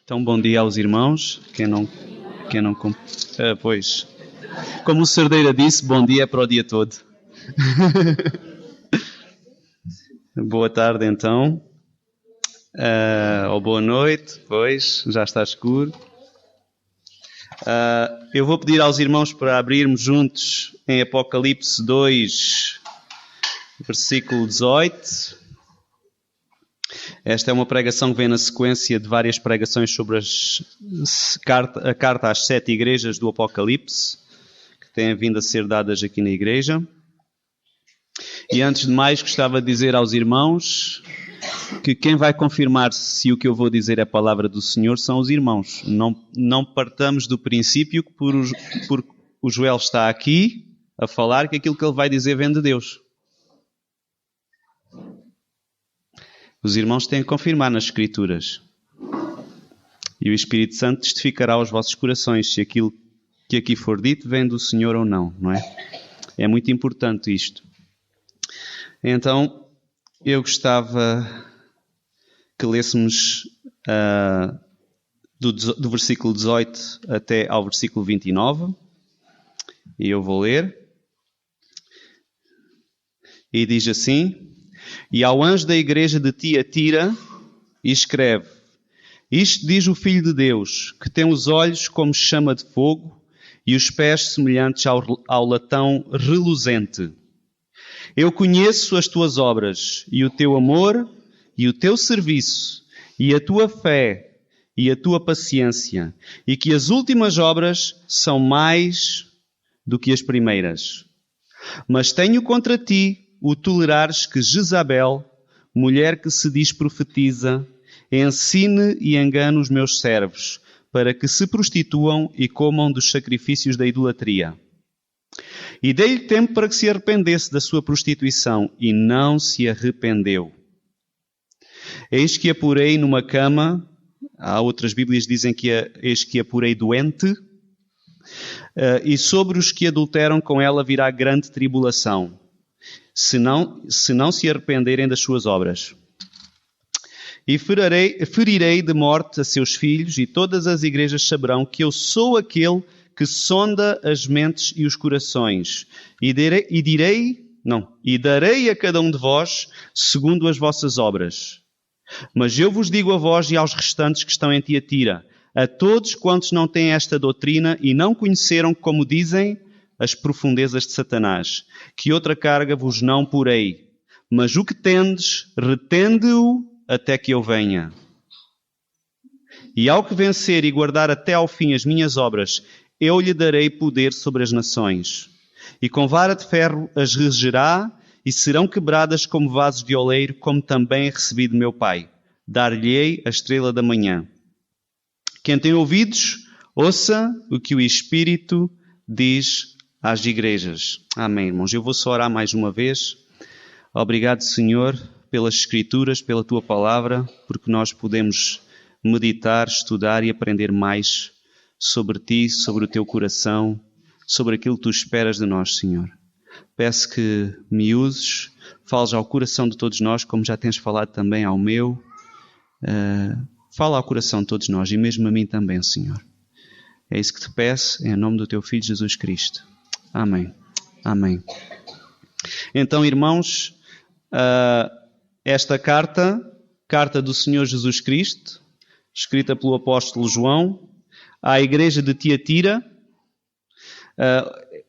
Então, bom dia aos irmãos. Pois, como o Cerdeira disse, bom dia é para o dia todo. Boa tarde, então. Ou boa noite, pois, já está escuro. Eu vou pedir aos irmãos para abrirmos juntos em Apocalipse 2, versículo 18. Esta é uma pregação que vem na sequência de várias pregações sobre a carta às 7 igrejas do Apocalipse, que têm vindo a ser dadas aqui na igreja. E antes de mais, gostava de dizer aos irmãos que quem vai confirmar se o que eu vou dizer é a palavra do Senhor são os irmãos. Não partamos do princípio que por o Joel está aqui a falar que aquilo que ele vai dizer vem de Deus. Os irmãos têm que confirmar nas Escrituras. E o Espírito Santo testificará aos vossos corações se aquilo que aqui for dito vem do Senhor ou não, não é? É muito importante isto. Então, eu gostava que lêssemos do versículo 18 até ao versículo 29. E eu vou ler. E diz assim: E ao anjo da igreja de Tiatira escreve: Isto diz o Filho de Deus, que tem os olhos como chama de fogo e os pés semelhantes ao latão reluzente. Eu conheço as tuas obras, e o teu amor, e o teu serviço, e a tua fé, e a tua paciência, e que as últimas obras são mais do que as primeiras. Mas tenho contra ti o tolerares que Jezabel, mulher que se diz profetiza, ensine e engane os meus servos, para que se prostituam e comam dos sacrifícios da idolatria. E dei-lhe tempo para que se arrependesse da sua prostituição, e não se arrependeu. Eis que a porei numa cama, há outras Bíblias que dizem que eis que a porei doente, e sobre os que adulteram com ela virá grande tribulação, se não se arrependerem das suas obras. E ferirei de morte a seus filhos, e todas as igrejas saberão que eu sou aquele que sonda as mentes e os corações, e darei a cada um de vós segundo as vossas obras. Mas eu vos digo a vós e aos restantes que estão em Tiatira, a todos quantos não têm esta doutrina e não conheceram, como dizem, as profundezas de Satanás, que outra carga vos não porei, mas o que tendes, retende-o até que eu venha. E ao que vencer e guardar até ao fim as minhas obras, eu lhe darei poder sobre as nações. E com vara de ferro as regerá, e serão quebradas como vasos de oleiro, como também recebi de meu Pai. Dar-lhe-ei a estrela da manhã. Quem tem ouvidos, ouça o que o Espírito diz às igrejas. Amém, irmãos. Eu vou só orar mais uma vez. Obrigado, Senhor, pelas Escrituras, pela Tua Palavra, porque nós podemos meditar, estudar e aprender mais sobre Ti, sobre o Teu coração, sobre aquilo que Tu esperas de nós, Senhor. Peço que me uses, fales ao coração de todos nós, como já tens falado também ao meu. Fala ao coração de todos nós e mesmo a mim também, Senhor. É isso que te peço, em nome do Teu Filho Jesus Cristo. Amém. Amém. Então, irmãos, esta carta do Senhor Jesus Cristo, escrita pelo apóstolo João, à igreja de Tiatira.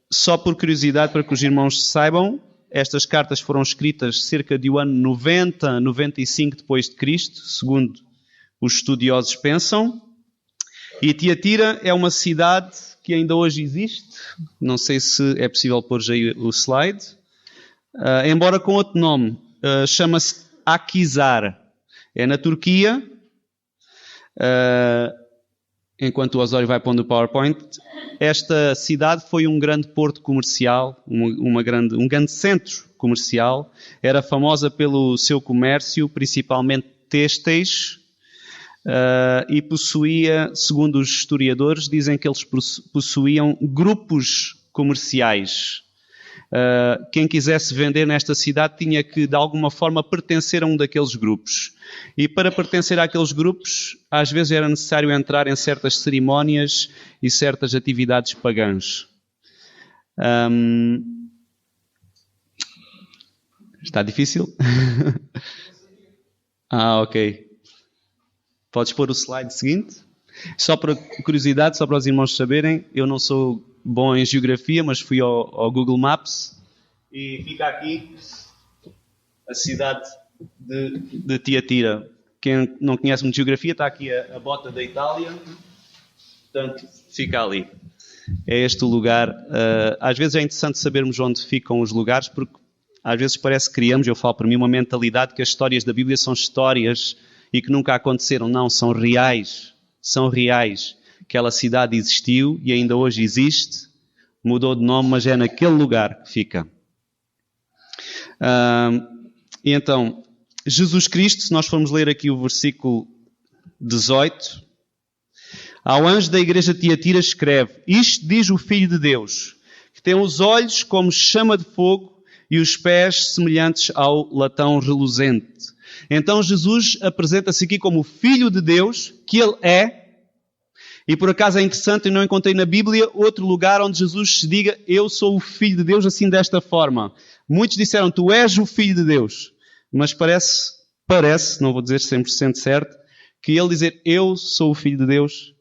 Só por curiosidade, para que os irmãos saibam, estas cartas foram escritas cerca de o ano 90, 95 depois de Cristo, segundo os estudiosos pensam. E Tiatira é uma cidade que ainda hoje existe. Não sei se é possível pôr já aí o slide. Embora com outro nome. Chama-se Akhisar. É na Turquia. Enquanto o Osório vai pondo o PowerPoint, esta cidade foi um grande porto comercial, um grande centro comercial. Era famosa pelo seu comércio, principalmente têxteis, e possuía, segundo os historiadores, dizem que eles possuíam grupos comerciais. quem quisesse vender nesta cidade tinha que, de alguma forma, pertencer a um daqueles grupos. E para pertencer àqueles grupos, às vezes era necessário entrar em certas cerimónias e certas atividades pagãs. Está difícil? Ok. Podes pôr o slide seguinte? Só para curiosidade, só para os irmãos saberem, eu não sou bom em geografia, mas fui ao Google Maps e fica aqui a cidade de Tiatira. Quem não conhece muito geografia, está aqui a bota da Itália, portanto, fica ali. É este o lugar. Às vezes é interessante sabermos onde ficam os lugares, porque às vezes parece que criamos, eu falo para mim, uma mentalidade que as histórias da Bíblia são histórias e que nunca aconteceram. Não, são reais. São reais. Aquela cidade existiu e ainda hoje existe. Mudou de nome, mas é naquele lugar que fica. E então, Jesus Cristo, se nós formos ler aqui o versículo 18, ao anjo da igreja de Tiatira escreve: isto diz o Filho de Deus, que tem os olhos como chama de fogo e os pés semelhantes ao latão reluzente. Então Jesus apresenta-se aqui como o Filho de Deus, que Ele é. E por acaso é interessante, eu não encontrei na Bíblia outro lugar onde Jesus se diga: eu sou o Filho de Deus, assim desta forma. Muitos disseram: tu és o Filho de Deus. Mas parece, não vou dizer 100% certo, que Ele dizer eu sou o Filho de Deus,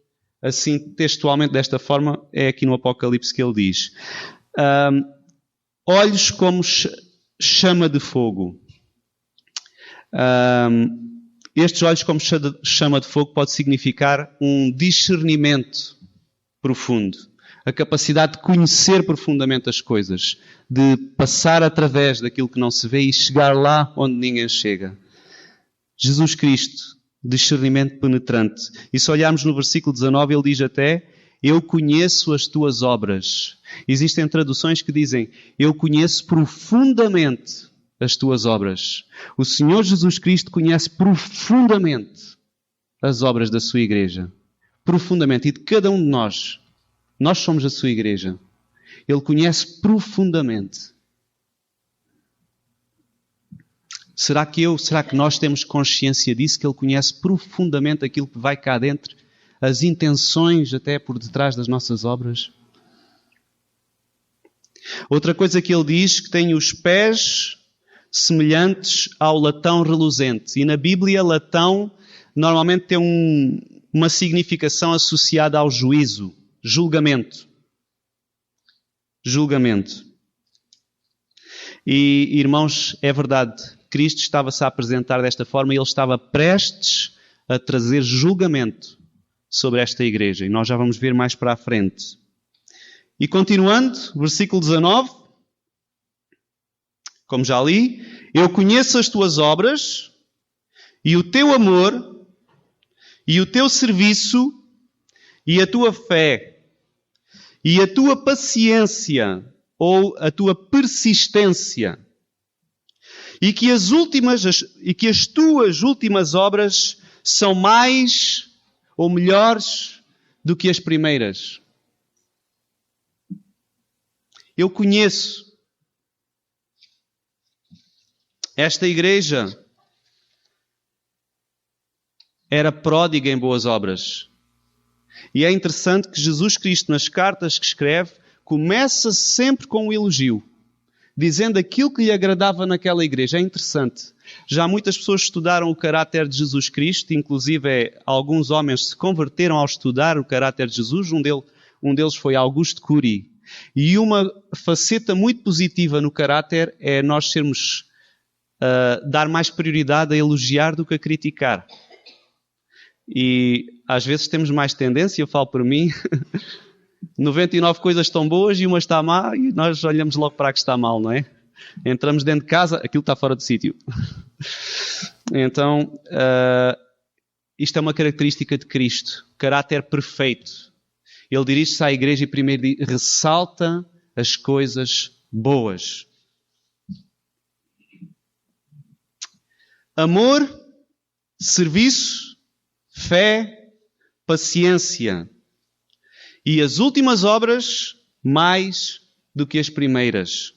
assim textualmente desta forma, é aqui no Apocalipse que Ele diz. Olhos como chama de fogo. Estes olhos como chama de fogo pode significar um discernimento profundo. A capacidade de conhecer profundamente as coisas. De passar através daquilo que não se vê e chegar lá onde ninguém chega. Jesus Cristo, discernimento penetrante. E se olharmos no versículo 19, ele diz até: eu conheço as tuas obras. Existem traduções que dizem: eu conheço profundamente as tuas obras. O Senhor Jesus Cristo conhece profundamente as obras da sua igreja. Profundamente. E de cada um de nós. Nós somos a sua igreja. Ele conhece profundamente. Será que nós temos consciência disso? Que Ele conhece profundamente aquilo que vai cá dentro? As intenções até por detrás das nossas obras? Outra coisa que Ele diz, que tem os pés semelhantes ao latão reluzente. E na Bíblia, latão normalmente tem uma significação associada ao juízo, julgamento. Julgamento. E, irmãos, é verdade, Cristo estava-se a apresentar desta forma e Ele estava prestes a trazer julgamento sobre esta igreja. E nós já vamos ver mais para a frente. E continuando, versículo 19, como já li: eu conheço as tuas obras e o teu amor e o teu serviço e a tua fé e a tua paciência ou a tua persistência e que as tuas últimas obras são mais ou melhores do que as primeiras. Eu conheço esta igreja, era pródiga em boas obras. E é interessante que Jesus Cristo, nas cartas que escreve, começa sempre com um elogio, dizendo aquilo que lhe agradava naquela igreja. É interessante. Já muitas pessoas estudaram o caráter de Jesus Cristo, inclusive alguns homens se converteram ao estudar o caráter de Jesus. Um deles foi Augusto Cury. E uma faceta muito positiva no caráter é nós dar mais prioridade a elogiar do que a criticar. E às vezes temos mais tendência, eu falo por mim, 99 coisas estão boas e uma está má e nós olhamos logo para a que está mal, não é? Entramos dentro de casa, aquilo está fora de sítio. Então, isto é uma característica de Cristo, caráter perfeito. Ele dirige-se à igreja e primeiro ressalta as coisas boas. Amor, serviço, fé, paciência. E as últimas obras mais do que as primeiras.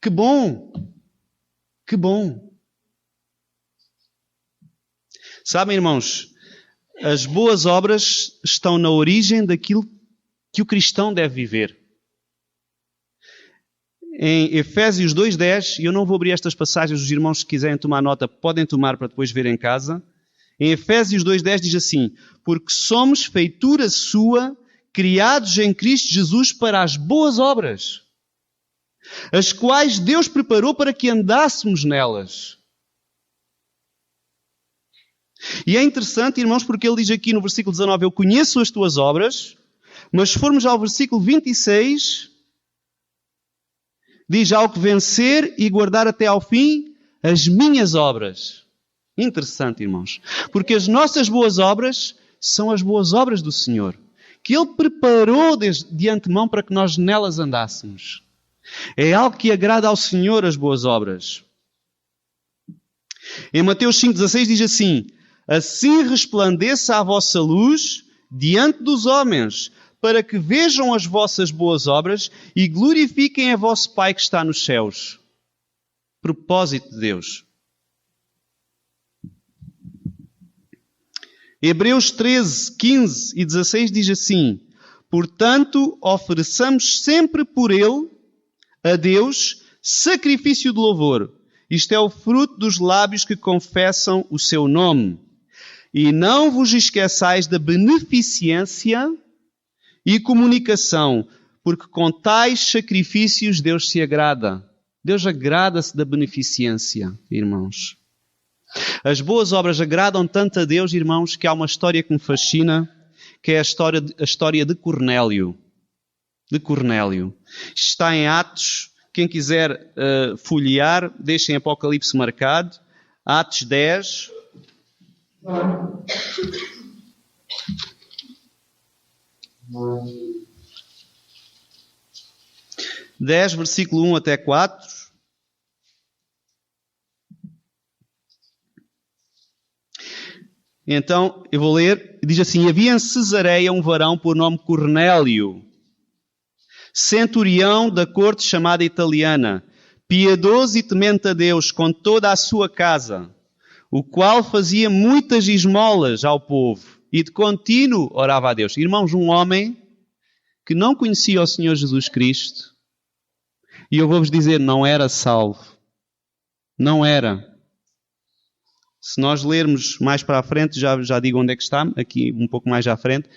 Que bom! Que bom! Sabem, irmãos, as boas obras estão na origem daquilo que o cristão deve viver. Em Efésios 2:10, e eu não vou abrir estas passagens, os irmãos que quiserem tomar nota podem tomar para depois ver em casa. Em Efésios 2:10 diz assim: porque somos feitura sua, criados em Cristo Jesus para as boas obras, as quais Deus preparou para que andássemos nelas. E é interessante, irmãos, porque ele diz aqui no versículo 19, eu conheço as tuas obras, mas se formos ao versículo 26, diz, ao que vencer e guardar até ao fim as minhas obras. Interessante, irmãos, porque as nossas boas obras são as boas obras do Senhor, que Ele preparou de antemão para que nós nelas andássemos. É algo que agrada ao Senhor, as boas obras. Em Mateus 5,16 diz assim, assim resplandeça a vossa luz diante dos homens, para que vejam as vossas boas obras e glorifiquem a vosso Pai que está nos céus. Propósito de Deus. Hebreus 13, 15 e 16 diz assim, portanto, ofereçamos sempre por Ele, a Deus, sacrifício de louvor. Isto é o fruto dos lábios que confessam o seu nome. E não vos esqueçais da beneficência e comunicação, porque com tais sacrifícios Deus se agrada. Deus agrada-se da beneficência, irmãos. As boas obras agradam tanto a Deus, irmãos, que há uma história que me fascina, que é a história de Cornélio. De Cornélio. Está em Atos. Quem quiser folhear, deixem Apocalipse marcado. Atos 10. Versículo 1 até 4. Então, eu vou ler. Diz assim, havia em Cesareia um varão por nome Cornélio, centurião da corte chamada italiana, piedoso e temente a Deus com toda a sua casa, o qual fazia muitas esmolas ao povo e de contínuo orava a Deus. Irmãos, um homem que não conhecia o Senhor Jesus Cristo, e eu vou-vos dizer, não era salvo. Não era. Se nós lermos mais para a frente, já digo onde é que está, aqui um pouco mais à frente,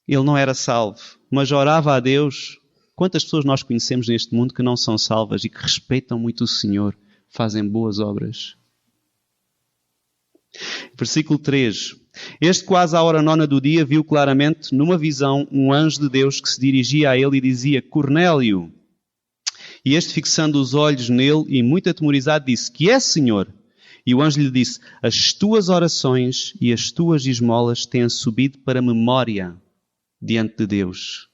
ele não era salvo, mas orava a Deus. Quantas pessoas nós conhecemos neste mundo que não são salvas e que respeitam muito o Senhor, fazem boas obras? Versículo 3. Este quase à hora 9 do dia viu claramente numa visão um anjo de Deus que se dirigia a ele e dizia, Cornélio. E este fixando os olhos nele e muito atemorizado disse, que é, Senhor? E o anjo lhe disse, as tuas orações e as tuas esmolas têm subido para memória diante de Deus.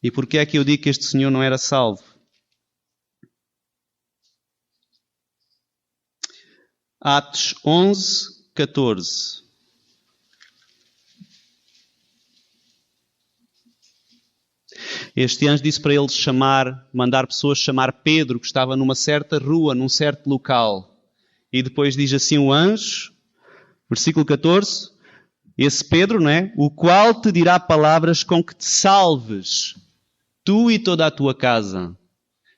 E porquê é que eu digo que este senhor não era salvo? Atos 11, 14. Este anjo disse para ele mandar pessoas chamar Pedro, que estava numa certa rua, num certo local. E depois diz assim o anjo, versículo 14, esse Pedro, o qual te dirá palavras com que te salves, tu e toda a tua casa.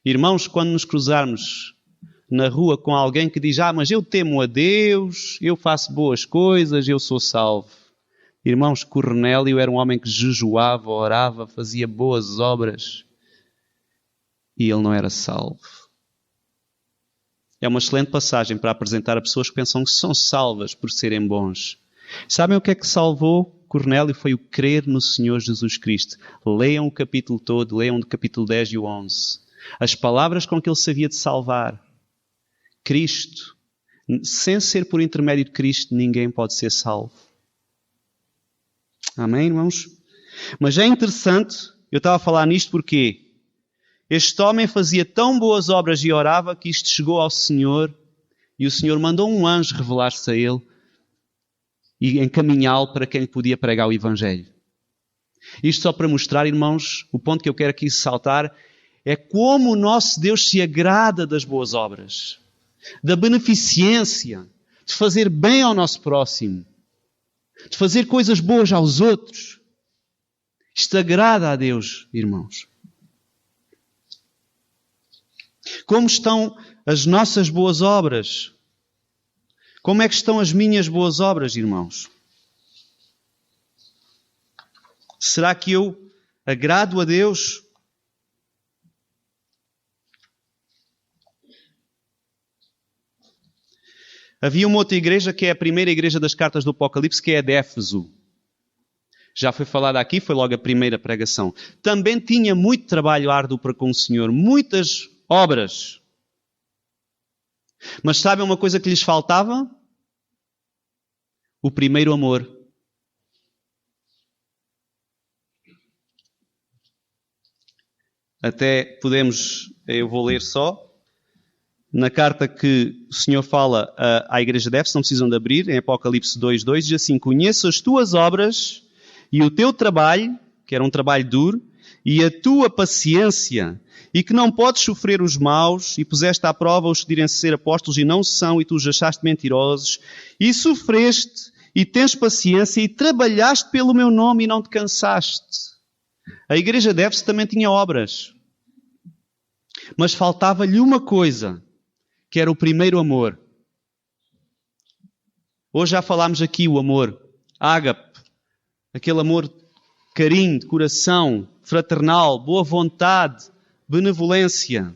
Irmãos, quando nos cruzarmos na rua com alguém que diz, mas eu temo a Deus, eu faço boas coisas, eu sou salvo. Irmãos, Cornélio era um homem que jejuava, orava, fazia boas obras e ele não era salvo. É uma excelente passagem para apresentar a pessoas que pensam que são salvas por serem bons. Sabem o que é que salvou Cornélio? Foi o crer no Senhor Jesus Cristo. Leiam o capítulo todo, leiam do capítulo 10 e o 11. As palavras com que ele sabia de salvar. Cristo. Sem ser por intermédio de Cristo, ninguém pode ser salvo. Amém, irmãos? Mas é interessante, eu estava a falar nisto porque este homem fazia tão boas obras e orava que isto chegou ao Senhor e o Senhor mandou um anjo revelar-se a ele e encaminhá-lo para quem podia pregar o Evangelho. Isto só para mostrar, irmãos, o ponto que eu quero aqui saltar É como o nosso Deus se agrada das boas obras, da beneficência, de fazer bem ao nosso próximo, de fazer coisas boas aos outros. Isto agrada a Deus, irmãos. Como estão as nossas boas obras? Como é que estão as minhas boas obras, irmãos? Será que eu agrado a Deus? Havia uma outra igreja que é a primeira igreja das cartas do Apocalipse, que é a de Éfeso. Já foi falada aqui, foi logo a primeira pregação. Também tinha muito trabalho árduo para com o Senhor, muitas obras. Mas sabem uma coisa que lhes faltava? O primeiro amor. Até podemos, eu vou ler só, na carta que o Senhor fala à igreja de Éfeso, não precisam de abrir, em Apocalipse 2:2, diz assim: conheço as tuas obras e o teu trabalho, que era um trabalho duro, e a tua paciência, e que não podes sofrer os maus, e puseste à prova os que direm ser apóstolos e não são, e tu os achaste mentirosos, e sofreste, e tens paciência, e trabalhaste pelo meu nome e não te cansaste. A igreja de Éfeso também tinha obras, mas faltava-lhe uma coisa, que era o primeiro amor. Hoje já falámos aqui o amor, ágape, aquele amor, carinho, de coração, fraternal, boa vontade, benevolência.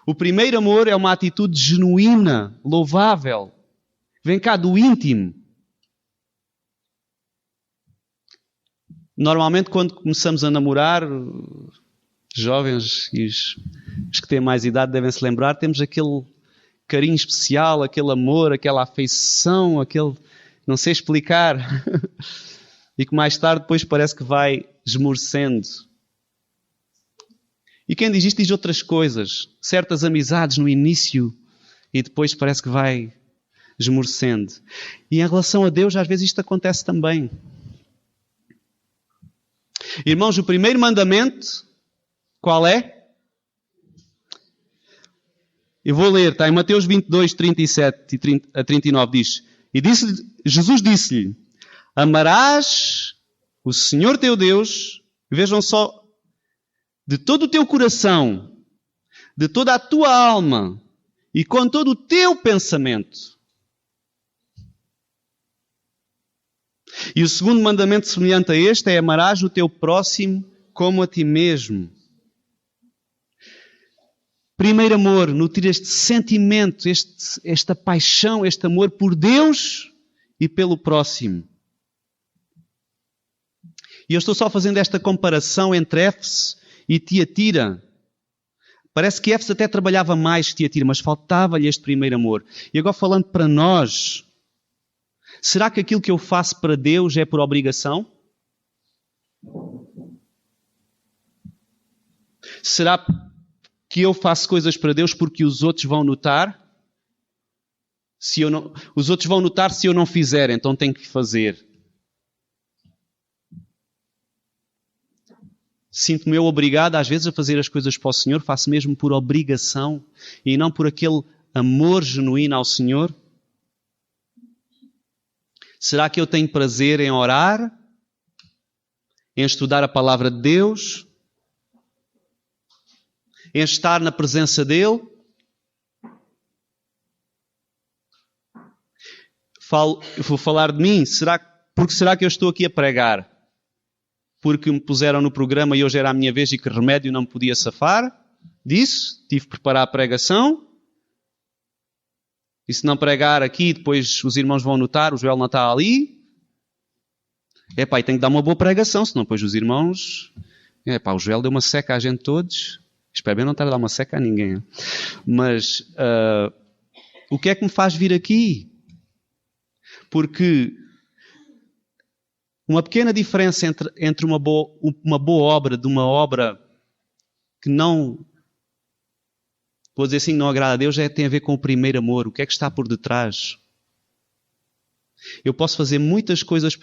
O primeiro amor é uma atitude genuína, louvável, vem cá do íntimo. Normalmente quando começamos a namorar, jovens e os que têm mais idade devem se lembrar, temos aquele carinho especial, aquele amor, aquela afeição, aquele, não sei explicar, e que mais tarde depois parece que vai esmorecendo. E quem diz isto diz outras coisas, certas amizades no início e depois parece que vai esmorecendo. E em relação a Deus, às vezes isto acontece também. Irmãos, o primeiro mandamento, qual é? Eu vou ler, está em Mateus 22, 37 a 39, diz: E Jesus disse-lhe: amarás o Senhor teu Deus, vejam só, de todo o teu coração, de toda a tua alma e com todo o teu pensamento. E o segundo mandamento semelhante a este é: amarás o teu próximo como a ti mesmo. Primeiro amor, nutrir este sentimento, esta paixão, este amor por Deus e pelo próximo. E eu estou só fazendo esta comparação entre Éfeso e Tiatira. Parece que Éfeso até trabalhava mais que Tiatira, mas faltava-lhe este primeiro amor. E agora falando para nós, será que aquilo que eu faço para Deus é por obrigação? Será que eu faço coisas para Deus porque os outros vão notar? Os outros vão notar se eu não fizer, então tenho que fazer. Sinto-me eu obrigado às vezes a fazer as coisas para o Senhor, faço mesmo por obrigação e não por aquele amor genuíno ao Senhor? Será que eu tenho prazer em orar? Em estudar a palavra de Deus? Em estar na presença dEle? Vou falar de mim. Porque será que eu estou aqui a pregar? Porque me puseram no programa e hoje era a minha vez e que remédio não me podia safar disso? Tive que preparar a pregação. E se não pregar aqui, depois os irmãos vão notar, o Joel não está ali. E tenho que dar uma boa pregação, senão depois os irmãos... o Joel deu uma seca a gente todos. Espero bem não estar a dar uma seca a ninguém. Mas o que é que me faz vir aqui? Porque uma pequena diferença entre uma boa obra de uma obra que não, vou dizer assim, não agrada a Deus, tem a ver com o primeiro amor. O que é que está por detrás? Eu posso fazer muitas coisas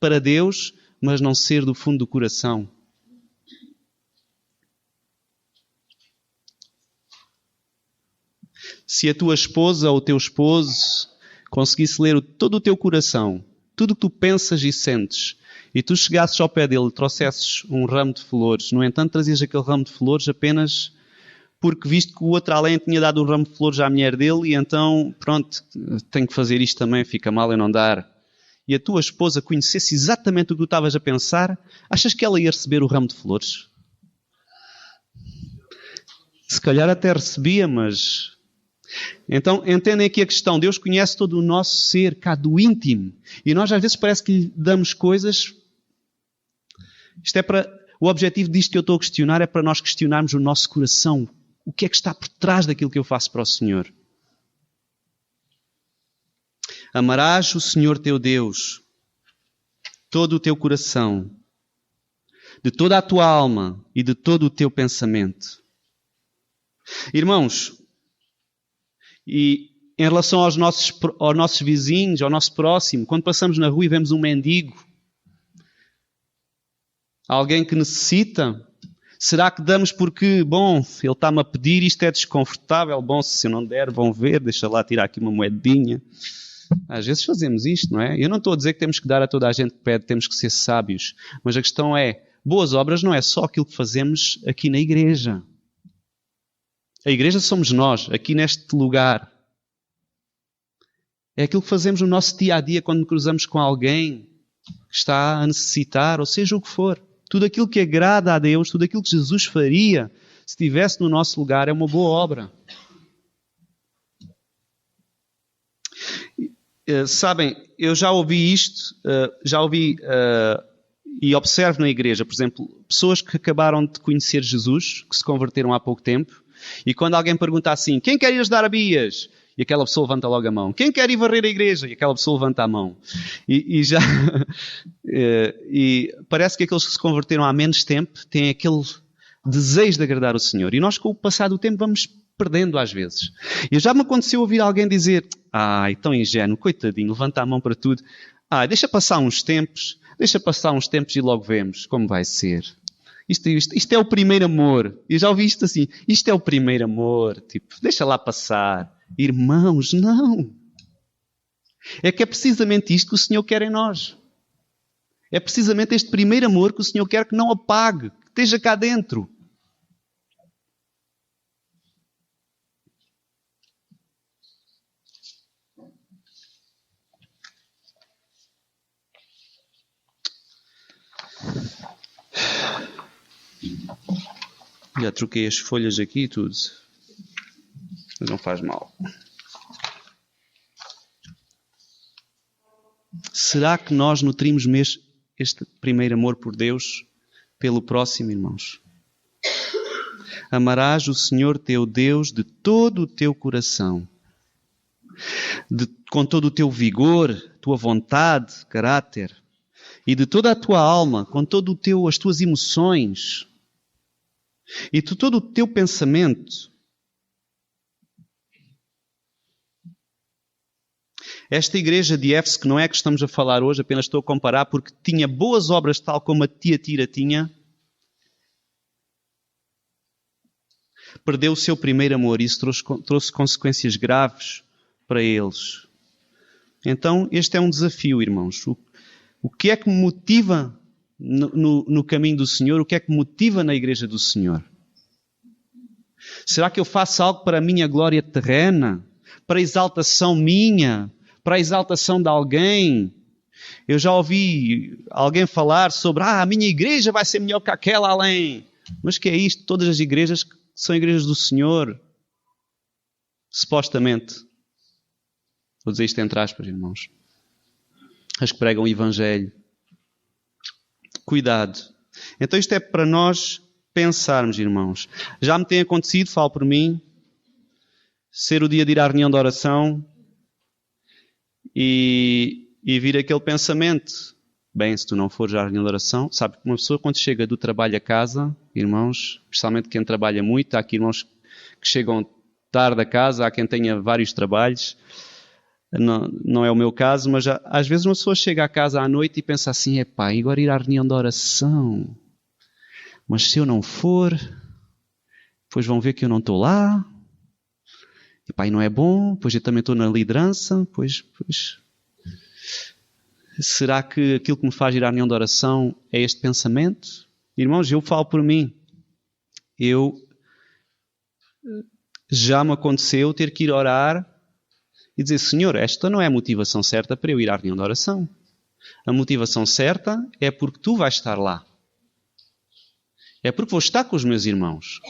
para Deus, mas não ser do fundo do coração. Se a tua esposa ou o teu esposo conseguisse ler todo o teu coração, tudo o que tu pensas e sentes, e tu chegasses ao pé dele e trouxesses um ramo de flores, no entanto trazias aquele ramo de flores apenas porque viste que o outro além tinha dado um ramo de flores à mulher dele e então, pronto, tenho que fazer isto também, fica mal eu não dar. E a tua esposa conhecesse exatamente o que tu estavas a pensar, achas que ela ia receber o ramo de flores? Se calhar até recebia, mas... Então, entendem aqui a questão. Deus conhece todo o nosso ser, cá do íntimo. E nós às vezes parece que lhe damos coisas... Isto é para... O objetivo disto que eu estou a questionar é para nós questionarmos o nosso coração. O que é que está por trás daquilo que eu faço para o Senhor? Amarás o Senhor teu Deus, todo o teu coração, de toda a tua alma e de todo o teu pensamento. Irmãos, e em relação aos nossos vizinhos, ao nosso próximo, quando passamos na rua e vemos um mendigo, alguém que necessita, será que damos porque, bom, ele está-me a pedir, isto é desconfortável, bom, se eu não der, vão ver, deixa lá tirar aqui uma moedinha. Às vezes fazemos isto, não é? Eu não estou a dizer que temos que dar a toda a gente que pede, temos que ser sábios, mas a questão é, boas obras não é só aquilo que fazemos aqui na igreja. A igreja somos nós, aqui neste lugar. É aquilo que fazemos no nosso dia-a-dia quando cruzamos com alguém que está a necessitar, ou seja o que for. Tudo aquilo que agrada a Deus, tudo aquilo que Jesus faria se estivesse no nosso lugar é uma boa obra. Sabem, eu já ouvi isto, e observo na igreja, por exemplo, pessoas que acabaram de conhecer Jesus, que se converteram há pouco tempo, e quando alguém pergunta assim, quem quer ir ajudar a Bias? E aquela pessoa levanta logo a mão. Quem quer ir varrer a igreja? E aquela pessoa levanta a mão. E parece que aqueles que se converteram há menos tempo têm aquele desejo de agradar o Senhor. E nós, com o passar do tempo, vamos perdendo às vezes. E já me aconteceu ouvir alguém dizer, ai, tão ingênuo, coitadinho, levanta a mão para tudo. Deixa passar uns tempos e logo vemos como vai ser. Isto é o primeiro amor. Eu já ouvi isto assim, isto é o primeiro amor. Tipo, deixa lá passar. Irmãos, não. É que é precisamente isto que o Senhor quer em nós. É precisamente este primeiro amor que o Senhor quer que não apague, que esteja cá dentro. Já troquei as folhas aqui e tudo. Mas não faz mal. Será que nós nutrimos mesmo este primeiro amor por Deus pelo próximo, irmãos? Amarás o Senhor teu Deus de todo o teu coração, com todo o teu vigor, tua vontade, caráter, e de toda a tua alma, com todo as tuas emoções, e de todo o teu pensamento. Esta igreja de Éfeso, que não é a que estamos a falar hoje, apenas estou a comparar, porque tinha boas obras tal como a Tiatira tinha, perdeu o seu primeiro amor e isso trouxe consequências graves para eles. Então, este é um desafio, irmãos. O que é que me motiva no caminho do Senhor? O que é que me motiva na igreja do Senhor? Será que eu faço algo para a minha glória terrena? Para a exaltação minha? Para a exaltação de alguém? Eu já ouvi alguém falar sobre a minha igreja vai ser melhor que aquela além. Mas que é isto? Todas as igrejas são igrejas do Senhor. Supostamente. Vou dizer isto entre aspas, irmãos. As que pregam o Evangelho. Cuidado. Então isto é para nós pensarmos, irmãos. Já me tem acontecido, falo por mim, ser o dia de ir à reunião de oração e vir aquele pensamento. Bem, se tu não fores à reunião de oração, sabe que uma pessoa quando chega do trabalho a casa, irmãos, especialmente quem trabalha muito, há aqui irmãos que chegam tarde a casa, há quem tenha vários trabalhos, não é o meu caso, mas às vezes uma pessoa chega à casa à noite e pensa assim, epá, e agora ir à reunião de oração? Mas se eu não for, depois vão ver que eu não estou lá, Epá, e não é bom, pois eu também estou na liderança, pois. Será que aquilo que me faz ir à reunião de oração é este pensamento? Irmãos, eu falo por mim. Já me aconteceu ter que ir orar e dizer, Senhor, esta não é a motivação certa para eu ir à reunião de oração. A motivação certa é porque tu vais estar lá. É porque vou estar com os meus irmãos.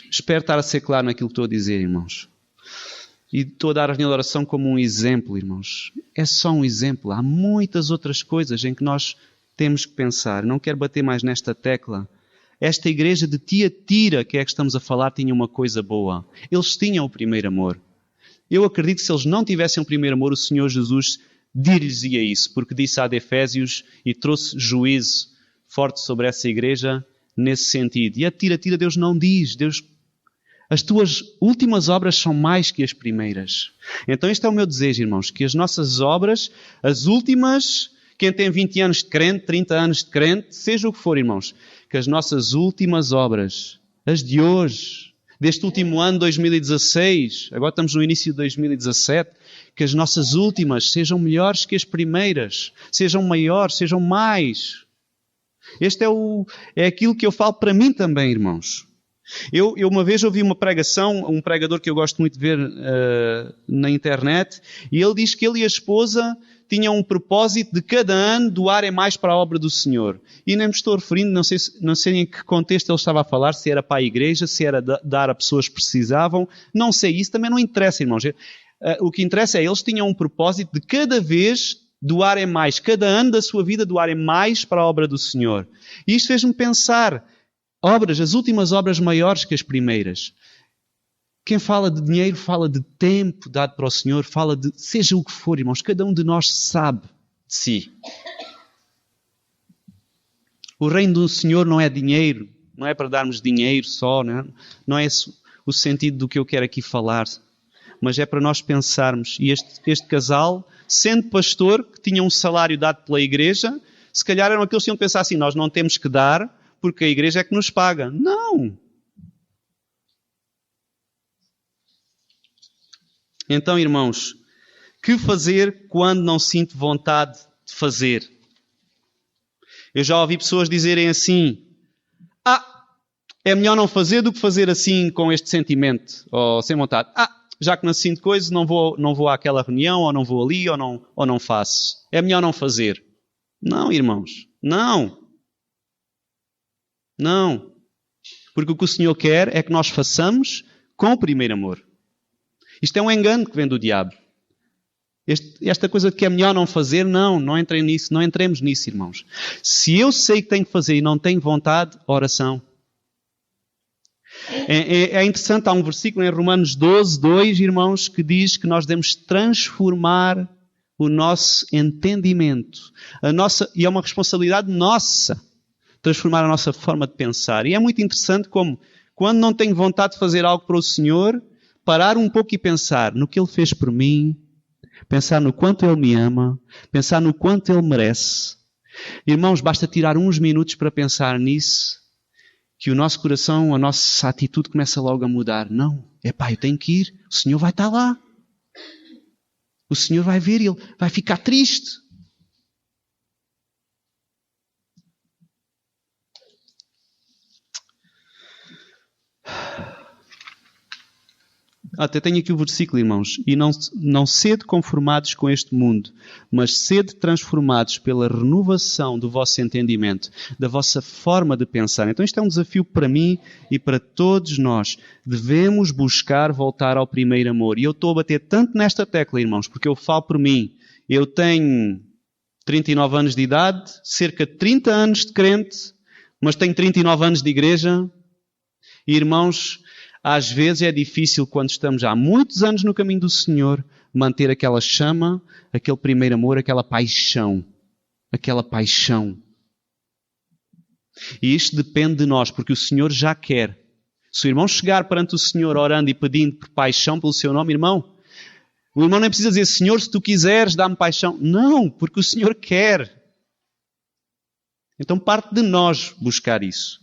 Espero estar a ser claro naquilo que estou a dizer, irmãos. E estou a dar a reunião de oração como um exemplo, irmãos. É só um exemplo. Há muitas outras coisas em que nós temos que pensar. Não quero bater mais nesta tecla. Esta igreja de Tiatira, que é que estamos a falar, tinha uma coisa boa. Eles tinham o primeiro amor. Eu acredito que se eles não tivessem o primeiro amor, o Senhor Jesus dir-lhes-ia isso, porque disse a Efésios e trouxe juízo forte sobre essa igreja nesse sentido. E a Tiatira Deus não diz. As tuas últimas obras são mais que as primeiras. Então este é o meu desejo, irmãos, que as nossas obras, as últimas, quem tem 20 anos de crente, 30 anos de crente, seja o que for, irmãos, que as nossas últimas obras, as de hoje, deste último ano 2016, agora estamos no início de 2017, que as nossas últimas sejam melhores que as primeiras, sejam maiores, sejam mais. Este é aquilo que eu falo para mim também, irmãos. Eu uma vez ouvi uma pregação, um pregador que eu gosto muito de ver na internet, e ele diz que ele e a esposa tinham um propósito de cada ano doarem mais para a obra do Senhor. E nem me estou referindo, não sei em que contexto ele estava a falar, se era para a igreja, se era dar a pessoas que precisavam, não sei, isso também não interessa, irmãos. O que interessa é, eles tinham um propósito de cada vez doarem mais, cada ano da sua vida doarem mais para a obra do Senhor. E isto fez-me pensar, as últimas obras maiores que as primeiras. Quem fala de dinheiro fala de tempo dado para o Senhor, fala de seja o que for, irmãos, cada um de nós sabe de si. O reino do Senhor não é dinheiro, não é para darmos dinheiro só, não é esse o sentido do que eu quero aqui falar, mas é para nós pensarmos. E este casal, sendo pastor, que tinha um salário dado pela igreja, se calhar eram aqueles que iam pensar assim, nós não temos que dar, porque a igreja é que nos paga. Não! Então, irmãos, que fazer quando não sinto vontade de fazer? Eu já ouvi pessoas dizerem assim, é melhor não fazer do que fazer assim com este sentimento, ou sem vontade. Já que não sinto coisa, não vou àquela reunião, ou não vou ali, ou não faço. É melhor não fazer. Não, irmãos, não. Não. Porque o que o Senhor quer é que nós façamos com o primeiro amor. Isto é um engano que vem do diabo. Esta coisa de que é melhor não fazer, não entrem nisso, não entremos nisso, irmãos. Se eu sei que tenho que fazer e não tenho vontade, oração. É interessante, há um versículo em Romanos 12, 2, irmãos, que diz que nós devemos transformar o nosso entendimento. E é uma responsabilidade nossa transformar a nossa forma de pensar. E é muito interessante como, quando não tenho vontade de fazer algo para o Senhor, parar um pouco e pensar no que Ele fez por mim, pensar no quanto Ele me ama, pensar no quanto Ele merece. Irmãos, basta tirar uns minutos para pensar nisso, que o nosso coração, a nossa atitude começa logo a mudar. Não, eu tenho que ir, o Senhor vai estar lá. O Senhor vai ver e Ele vai ficar triste. Até tenho aqui o versículo, irmãos. E não sede conformados com este mundo, mas sede transformados pela renovação do vosso entendimento, da vossa forma de pensar. Então isto é um desafio para mim e para todos nós. Devemos buscar voltar ao primeiro amor. E eu estou a bater tanto nesta tecla, irmãos, porque eu falo por mim. Eu tenho 39 anos de idade, cerca de 30 anos de crente, mas tenho 39 anos de igreja. E, irmãos, às vezes é difícil, quando estamos há muitos anos no caminho do Senhor, manter aquela chama, aquele primeiro amor, aquela paixão. Aquela paixão. E isto depende de nós, porque o Senhor já quer. Se o irmão chegar perante o Senhor orando e pedindo por paixão pelo seu nome, irmão, o irmão nem precisa dizer, Senhor, se tu quiseres, dá-me paixão. Não, porque o Senhor quer. Então parte de nós buscar isso.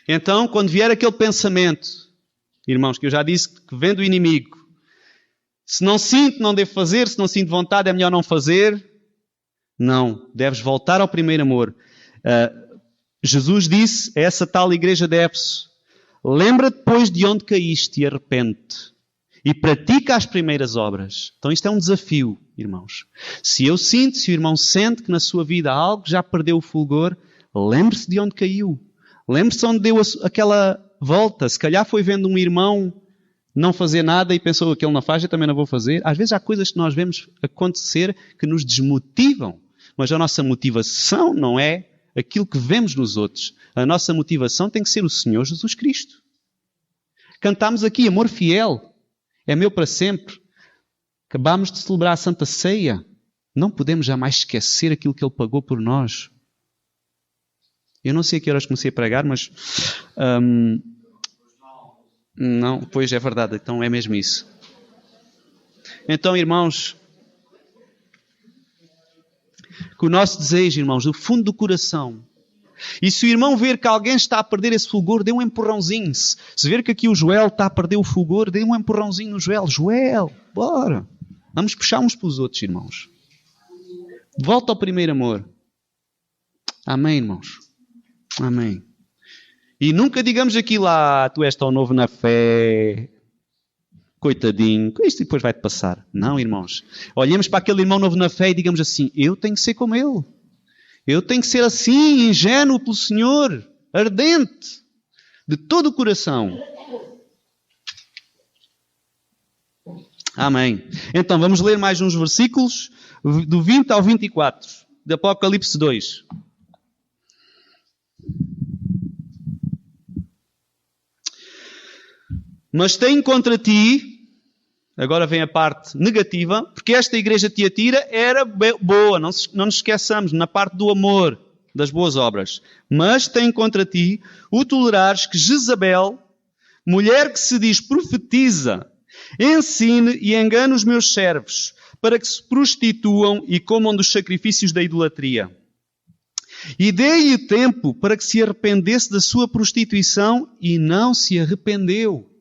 Então, quando vier aquele pensamento, irmãos, que eu já disse que vem do inimigo, se não sinto, não devo fazer, se não sinto vontade, é melhor não fazer. Não, deves voltar ao primeiro amor. Jesus disse a essa tal igreja de Éfeso: lembra-te depois de onde caíste e arrepende-te. E pratica as primeiras obras. Então isto é um desafio, irmãos. Se eu sinto, se o irmão sente que na sua vida há algo que já perdeu o fulgor, lembre-se de onde caiu. Lembre-se onde deu aquela volta. Se calhar foi vendo um irmão não fazer nada e pensou: aquele não faz, eu também não vou fazer. Às vezes há coisas que nós vemos acontecer que nos desmotivam. Mas a nossa motivação não é aquilo que vemos nos outros. A nossa motivação tem que ser o Senhor Jesus Cristo. Cantámos aqui amor fiel. É meu para sempre. Acabámos de celebrar a Santa Ceia. Não podemos jamais esquecer aquilo que Ele pagou por nós. Eu não sei a que horas comecei a pregar, mas... não, pois é verdade. Então é mesmo isso. Então, irmãos... que o nosso desejo, irmãos, do fundo do coração. E se o irmão ver que alguém está a perder esse fulgor, dê um empurrãozinho. Se ver que aqui o Joel está a perder o fulgor, dê um empurrãozinho no Joel. Joel, bora. Vamos puxar uns pelos outros, irmãos. Volta ao primeiro amor. Amém, irmãos. Amém. E nunca digamos aquilo: tu és tão novo na fé. Coitadinho, isto depois vai-te passar. Não, irmãos. Olhemos para aquele irmão novo na fé e digamos assim: eu tenho que ser como ele. Eu tenho que ser assim, ingênuo pelo Senhor, ardente, de todo o coração. Amém. Então, vamos ler mais uns versículos, do 20 ao 24, de Apocalipse 2. Mas tenho contra ti... Agora vem a parte negativa, porque esta igreja de Tiatira era boa, não nos esqueçamos, na parte do amor, das boas obras. Mas tem contra ti o tolerares que Jezabel, mulher que se diz profetiza, ensine e engane os meus servos, para que se prostituam e comam dos sacrifícios da idolatria. E dei-lhe tempo para que se arrependesse da sua prostituição e não se arrependeu.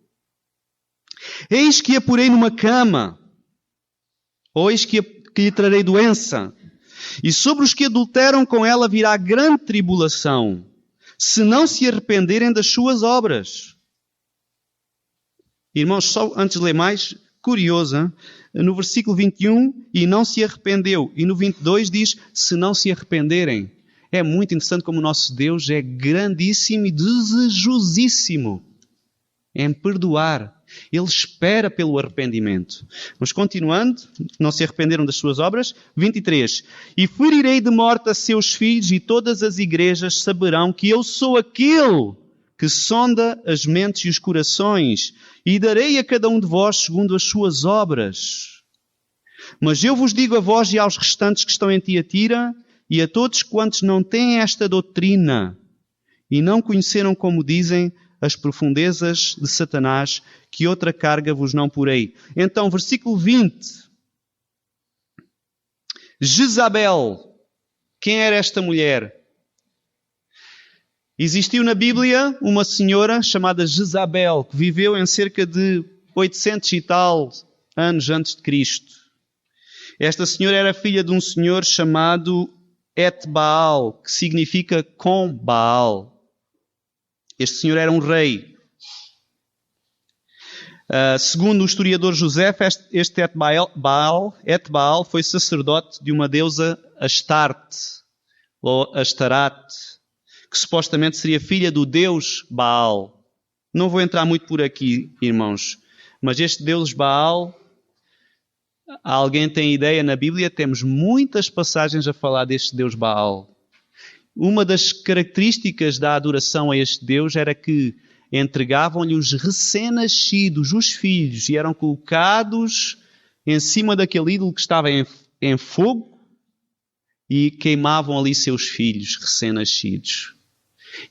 Eis que a porei numa cama, ou eis que lhe trarei doença, e sobre os que adulteram com ela virá grande tribulação, se não se arrependerem das suas obras. Irmãos, só antes de ler mais, curiosa, no versículo 21, e não se arrependeu, e no 22 diz, se não se arrependerem. É muito interessante como o nosso Deus é grandíssimo e desejosíssimo em perdoar. Ele espera pelo arrependimento. Mas continuando, não se arrependeram das suas obras. 23. E ferirei de morte a seus filhos, e todas as igrejas saberão que eu sou aquele que sonda as mentes e os corações, e darei a cada um de vós segundo as suas obras. Mas eu vos digo a vós e aos restantes que estão em Tiatira, e a todos quantos não têm esta doutrina, e não conheceram, como dizem, as profundezas de Satanás, que outra carga vos não porei. Então, versículo 20. Jezabel. Quem era esta mulher? Existiu na Bíblia uma senhora chamada Jezabel, que viveu em cerca de 800 e tal anos antes de Cristo. Esta senhora era filha de um senhor chamado Et-Baal, que significa com Baal. Este senhor era um rei. Segundo o historiador José, este Et-Baal foi sacerdote de uma deusa Astarte, ou Astarate, que supostamente seria filha do deus Baal. Não vou entrar muito por aqui, irmãos, mas este deus Baal, alguém tem ideia na Bíblia? Temos muitas passagens a falar deste deus Baal. Uma das características da adoração a este Deus era que entregavam-lhe os recém-nascidos, os filhos, e eram colocados em cima daquele ídolo que estava em fogo e queimavam ali seus filhos recém-nascidos.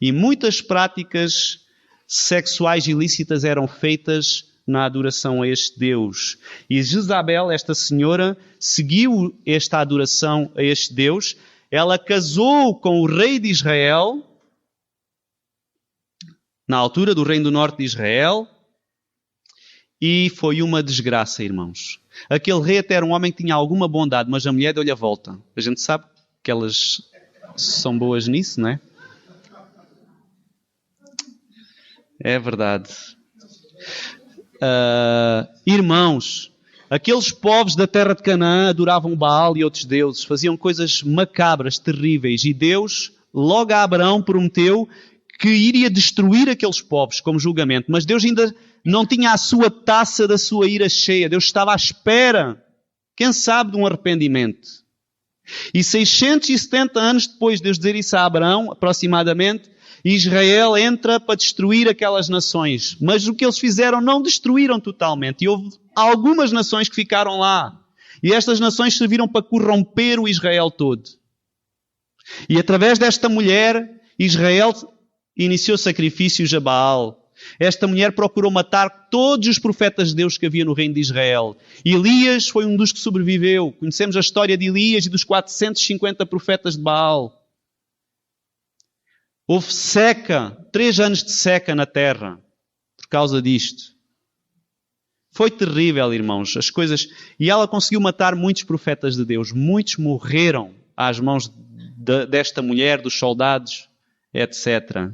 E muitas práticas sexuais ilícitas eram feitas na adoração a este Deus. E Jezabel, esta senhora, seguiu esta adoração a este Deus. Ela casou com o rei de Israel na altura do reino do norte de Israel, e foi uma desgraça, irmãos. Aquele rei até era um homem que tinha alguma bondade, mas a mulher deu-lhe a volta. A gente sabe que elas são boas nisso, não é? É verdade. Irmãos, aqueles povos da terra de Canaã adoravam Baal e outros deuses, faziam coisas macabras, terríveis, e Deus, logo a Abraão, prometeu que iria destruir aqueles povos como julgamento, mas Deus ainda não tinha a sua taça da sua ira cheia. Deus estava à espera, quem sabe, de um arrependimento. E 670 anos depois de Deus dizer isso a Abraão, aproximadamente, Israel entra para destruir aquelas nações. Mas o que eles fizeram não destruíram totalmente. E houve algumas nações que ficaram lá. E estas nações serviram para corromper o Israel todo. E através desta mulher, Israel iniciou sacrifícios a Baal. Esta mulher procurou matar todos os profetas de Deus que havia no reino de Israel. Elias foi um dos que sobreviveu. Conhecemos a história de Elias e dos 450 profetas de Baal. Houve seca, 3 anos de seca na terra, por causa disto. Foi terrível, irmãos, as coisas. E ela conseguiu matar muitos profetas de Deus. Muitos morreram às mãos desta mulher, dos soldados, etc.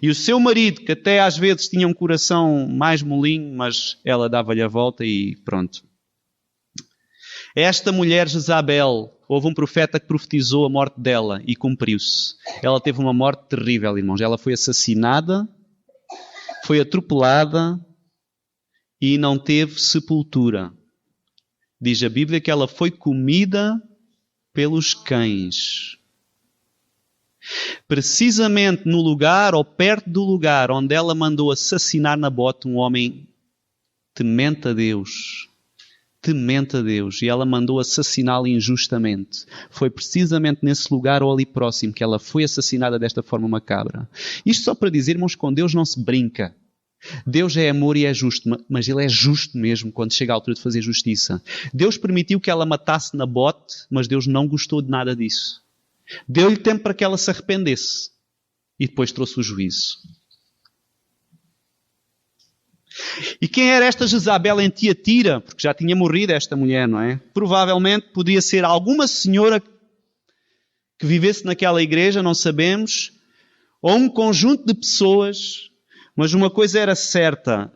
E o seu marido, que até às vezes tinha um coração mais molinho, mas ela dava-lhe a volta e pronto. Esta mulher, Jezabel, houve um profeta que profetizou a morte dela e cumpriu-se. Ela teve uma morte terrível, irmãos. Ela foi assassinada, foi atropelada e não teve sepultura. Diz a Bíblia que ela foi comida pelos cães. Precisamente no lugar ou perto do lugar onde ela mandou assassinar Nabote, um homem temente a Deus. Temente a Deus. E ela mandou assassiná-lo injustamente. Foi precisamente nesse lugar ou ali próximo que ela foi assassinada desta forma macabra. Isto só para dizer, irmãos, com Deus não se brinca. Deus é amor e é justo, mas Ele é justo mesmo quando chega a altura de fazer justiça. Deus permitiu que ela matasse Nabote, mas Deus não gostou de nada disso. Deu-lhe tempo para que ela se arrependesse e depois trouxe o juízo. E quem era esta Jezabel em Tiatira? Porque já tinha morrido esta mulher, não é? Provavelmente poderia ser alguma senhora que vivesse naquela igreja, não sabemos, ou um conjunto de pessoas, mas uma coisa era certa,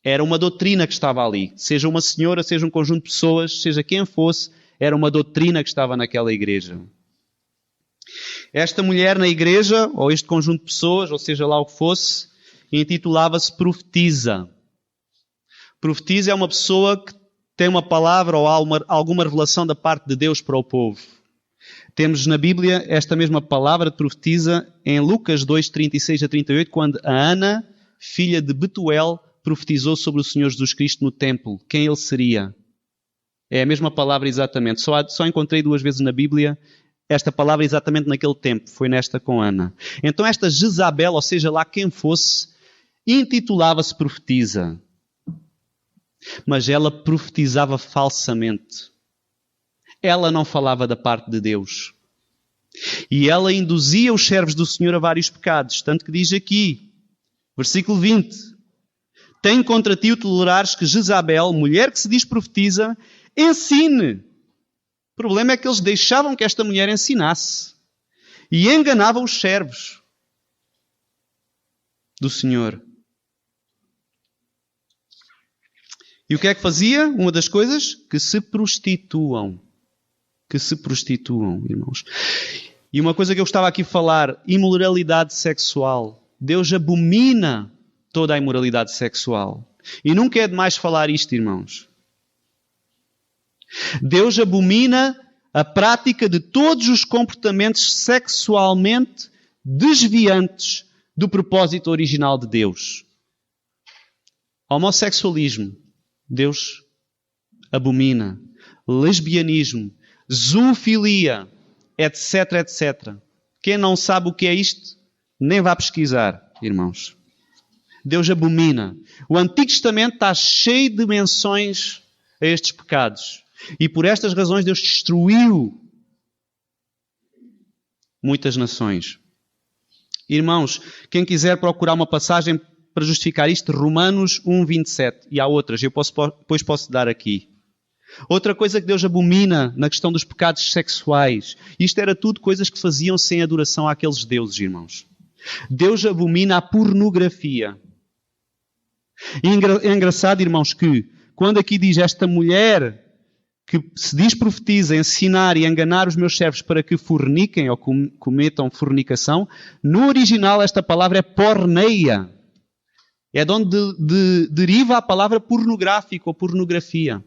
era uma doutrina que estava ali. Seja uma senhora, seja um conjunto de pessoas, seja quem fosse, era uma doutrina que estava naquela igreja. Esta mulher na igreja, ou este conjunto de pessoas, ou seja lá o que fosse, intitulava-se profetisa. Profetisa é uma pessoa que tem uma palavra ou alguma revelação da parte de Deus para o povo. Temos na Bíblia esta mesma palavra de profetisa em Lucas 2, 36 a 38, quando a Ana, filha de Betuel, profetizou sobre o Senhor Jesus Cristo no templo. Quem ele seria? É a mesma palavra exatamente. Só encontrei 2 vezes na Bíblia esta palavra exatamente naquele tempo. Foi nesta com Ana. Então esta Jezabel, ou seja lá quem fosse, intitulava-se profetisa. Mas ela profetizava falsamente. Ela não falava da parte de Deus. E ela induzia os servos do Senhor a vários pecados. Tanto que diz aqui, versículo 20. Tem contra ti o tolerares que Jezabel, mulher que se diz profetiza, ensine. O problema é que eles deixavam que esta mulher ensinasse. E enganava os servos do Senhor. E o que é que fazia? Uma das coisas? Que se prostituam. Que se prostituam, irmãos. E uma coisa que eu estava aqui a falar, imoralidade sexual. Deus abomina toda a imoralidade sexual. E nunca é demais falar isto, irmãos. Deus abomina a prática de todos os comportamentos sexualmente desviantes do propósito original de Deus. Homossexualismo, Deus abomina. Lesbianismo, zoofilia, etc, etc. Quem não sabe o que é isto, nem vá pesquisar, irmãos. Deus abomina. O Antigo Testamento está cheio de menções a estes pecados. E por estas razões Deus destruiu muitas nações. Irmãos, quem quiser procurar uma passagem para justificar isto, Romanos 1:27. E há outras, depois posso dar aqui. Outra coisa que Deus abomina na questão dos pecados sexuais. Isto era tudo coisas que faziam sem adoração àqueles deuses, irmãos. Deus abomina a pornografia. E é engraçado, irmãos, que quando aqui diz esta mulher que se diz profetiza, ensinar e enganar os meus servos para que forniquem ou cometam fornicação, no original esta palavra é porneia. É de onde deriva a palavra pornográfico ou pornografia.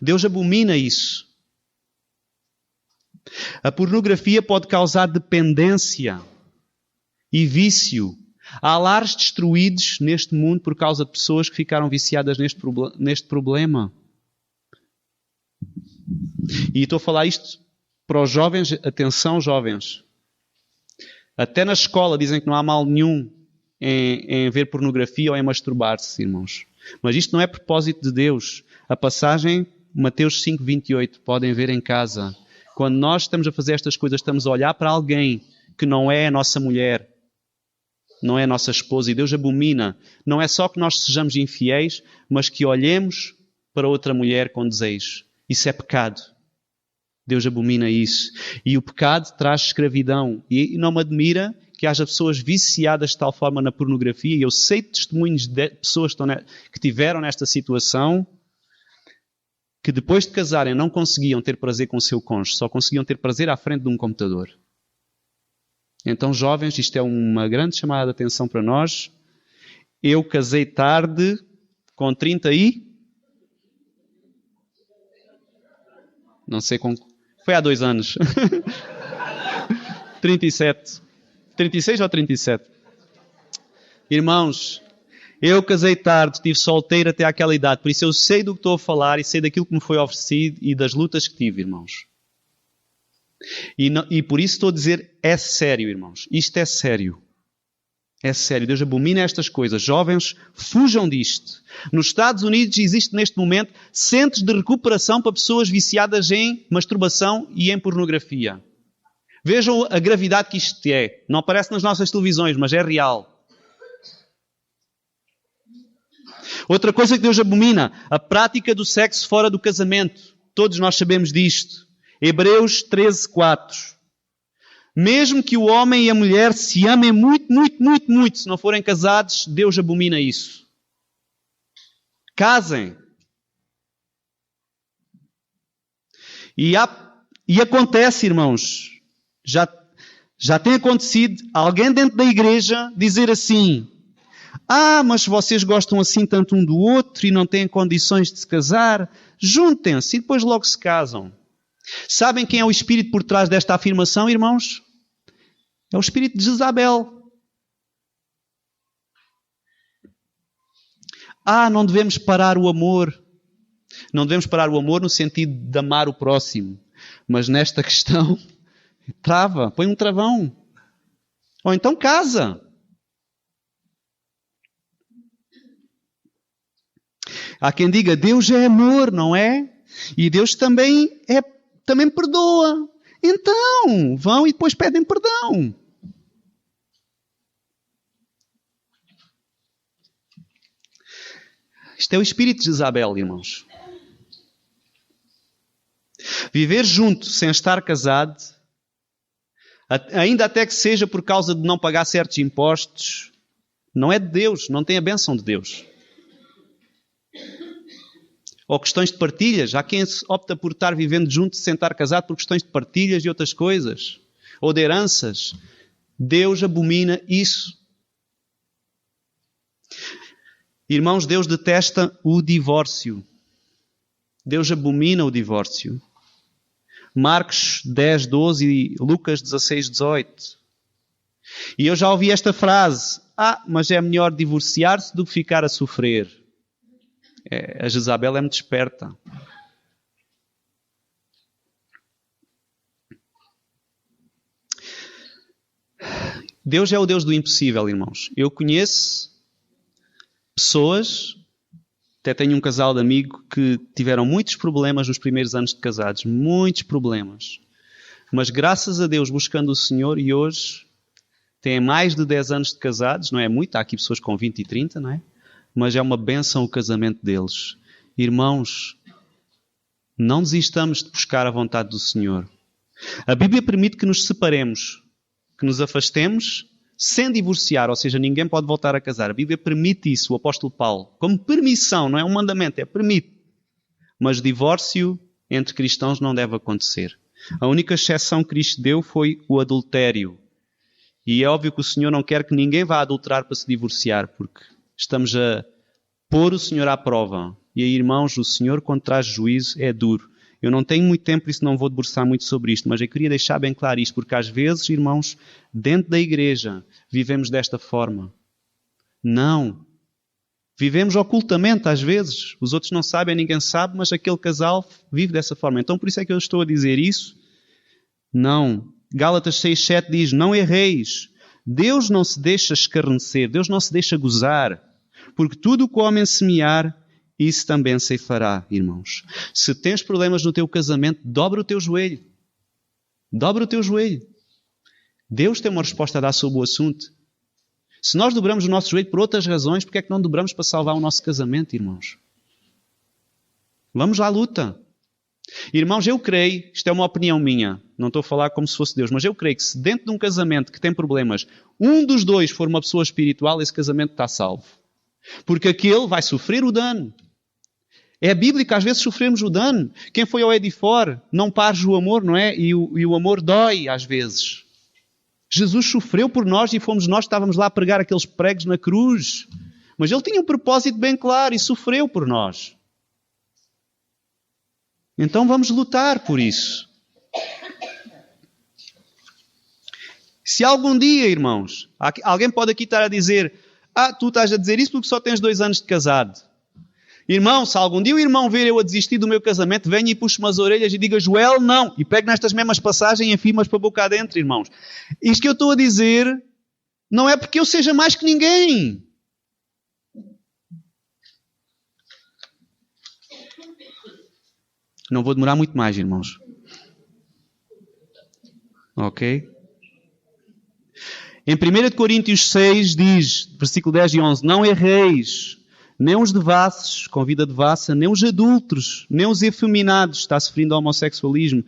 Deus abomina isso. A pornografia pode causar dependência e vício. Há lares destruídos neste mundo por causa de pessoas que ficaram viciadas neste problema. E estou a falar isto para os jovens. Atenção, jovens. Até na escola dizem que não há mal nenhum em ver pornografia ou em masturbar-se, irmãos. Mas isto não é propósito de Deus. A passagem, Mateus 5:28, podem ver em casa. Quando nós estamos a fazer estas coisas, estamos a olhar para alguém que não é a nossa mulher, não é a nossa esposa, e Deus abomina. Não é só que nós sejamos infiéis, mas que olhemos para outra mulher com desejo. Isso é pecado. Deus abomina isso. E o pecado traz escravidão. E não me admira que haja pessoas viciadas de tal forma na pornografia. E eu sei de testemunhos de pessoas que tiveram nesta situação, que depois de casarem não conseguiam ter prazer com o seu cônjuge, só conseguiam ter prazer à frente de um computador. Então, jovens, isto é uma grande chamada de atenção para nós. Eu casei tarde, com 30 e... Não sei com... Foi há 2 anos. 37. 36 ou 37? Irmãos, eu casei tarde, estive solteiro até àquela idade. Por isso eu sei do que estou a falar e sei daquilo que me foi oferecido e das lutas que tive, irmãos. E por isso estou a dizer, é sério, irmãos. Isto é sério. É sério. Deus abomina estas coisas. Jovens, fujam disto. Nos Estados Unidos existe neste momento centros de recuperação para pessoas viciadas em masturbação e em pornografia. Vejam a gravidade que isto é. Não aparece nas nossas televisões, mas é real. Outra coisa que Deus abomina, a prática do sexo fora do casamento. Todos nós sabemos disto. Hebreus 13:4. Mesmo que o homem e a mulher se amem muito, muito, muito, muito, se não forem casados, Deus abomina isso. Casem. E acontece, irmãos, já tem acontecido alguém dentro da igreja dizer assim: mas vocês gostam assim tanto um do outro e não têm condições de se casar, juntem-se e depois logo se casam. Sabem quem é o espírito por trás desta afirmação, irmãos? É o espírito de Jezabel. Não devemos parar o amor. Não devemos parar o amor no sentido de amar o próximo. Mas nesta questão, trava, põe um travão. Ou então casa. Há quem diga, Deus é amor, não é? E Deus também perdoa. Então, vão e depois pedem perdão. Isto é o espírito de Jezabel, irmãos. Viver junto sem estar casado, ainda até que seja por causa de não pagar certos impostos, não é de Deus, não tem a bênção de Deus. Ou questões de partilhas. Há quem opta por estar vivendo junto sem estar casado por questões de partilhas e outras coisas. Ou de heranças. Deus abomina isso. Irmãos, Deus detesta o divórcio. Deus abomina o divórcio. Marcos 10:12 e Lucas 16:18. E eu já ouvi esta frase: mas é melhor divorciar-se do que ficar a sofrer. A Jezabel é muito esperta. Deus é o Deus do impossível, irmãos. Eu conheço pessoas, até tenho um casal de amigo que tiveram muitos problemas nos primeiros anos de casados. Muitos problemas. Mas graças a Deus buscando o Senhor, e hoje têm mais de 10 anos de casados, não é muito, há aqui pessoas com 20 e 30, não é? Mas é uma bênção o casamento deles. Irmãos, não desistamos de buscar a vontade do Senhor. A Bíblia permite que nos separemos, que nos afastemos, sem divorciar, ou seja, ninguém pode voltar a casar. A Bíblia permite isso, o apóstolo Paulo, como permissão, não é um mandamento, é permite. Mas divórcio entre cristãos não deve acontecer. A única exceção que Cristo deu foi o adultério. E é óbvio que o Senhor não quer que ninguém vá adulterar para se divorciar, porque estamos a pôr o Senhor à prova. E aí, irmãos, o Senhor, quando traz juízo, é duro. Eu não tenho muito tempo, por isso não vou debruçar muito sobre isto, mas eu queria deixar bem claro isto, porque às vezes, irmãos, dentro da igreja, vivemos desta forma. Não. Vivemos ocultamente, às vezes. Os outros não sabem, ninguém sabe, mas aquele casal vive dessa forma. Então, por isso é que eu estou a dizer isso. Não. Gálatas 6:7 diz, não erreis. Deus não se deixa escarnecer, Deus não se deixa gozar, porque tudo o que o homem semear, isso também se fará, irmãos. Se tens problemas no teu casamento, dobra o teu joelho. Dobra o teu joelho. Deus tem uma resposta a dar sobre o assunto. Se nós dobramos o nosso joelho por outras razões, porque é que não dobramos para salvar o nosso casamento, irmãos? Vamos à luta. Irmãos, eu creio, isto é uma opinião minha, não estou a falar como se fosse Deus, mas eu creio que se dentro de um casamento que tem problemas, um dos dois for uma pessoa espiritual, esse casamento está salvo. Porque aquele vai sofrer o dano. É bíblico, às vezes sofremos o dano. Quem foi ao Edifor, não pares o amor, não é? E o amor dói, às vezes. Jesus sofreu por nós e fomos nós que estávamos lá a pregar aqueles pregos na cruz. Mas ele tinha um propósito bem claro e sofreu por nós. Então vamos lutar por isso. Se algum dia, irmãos, alguém pode aqui estar a dizer, tu estás a dizer isso porque só tens 2 anos de casado. Irmão, se algum dia o irmão ver eu a desistir do meu casamento, venha e puxe-me as orelhas e diga, Joel, não. E pegue nestas mesmas passagens e enfie-mas para a boca adentro, irmãos. Isto que eu estou a dizer não é porque eu seja mais que ninguém. Não vou demorar muito mais, irmãos. Ok? Em 1 Coríntios 6 diz, versículo 10 e 11, não erreis, nem os devassos, com vida devassa, nem os adúlteros, nem os efeminados, está sofrendo homossexualismo,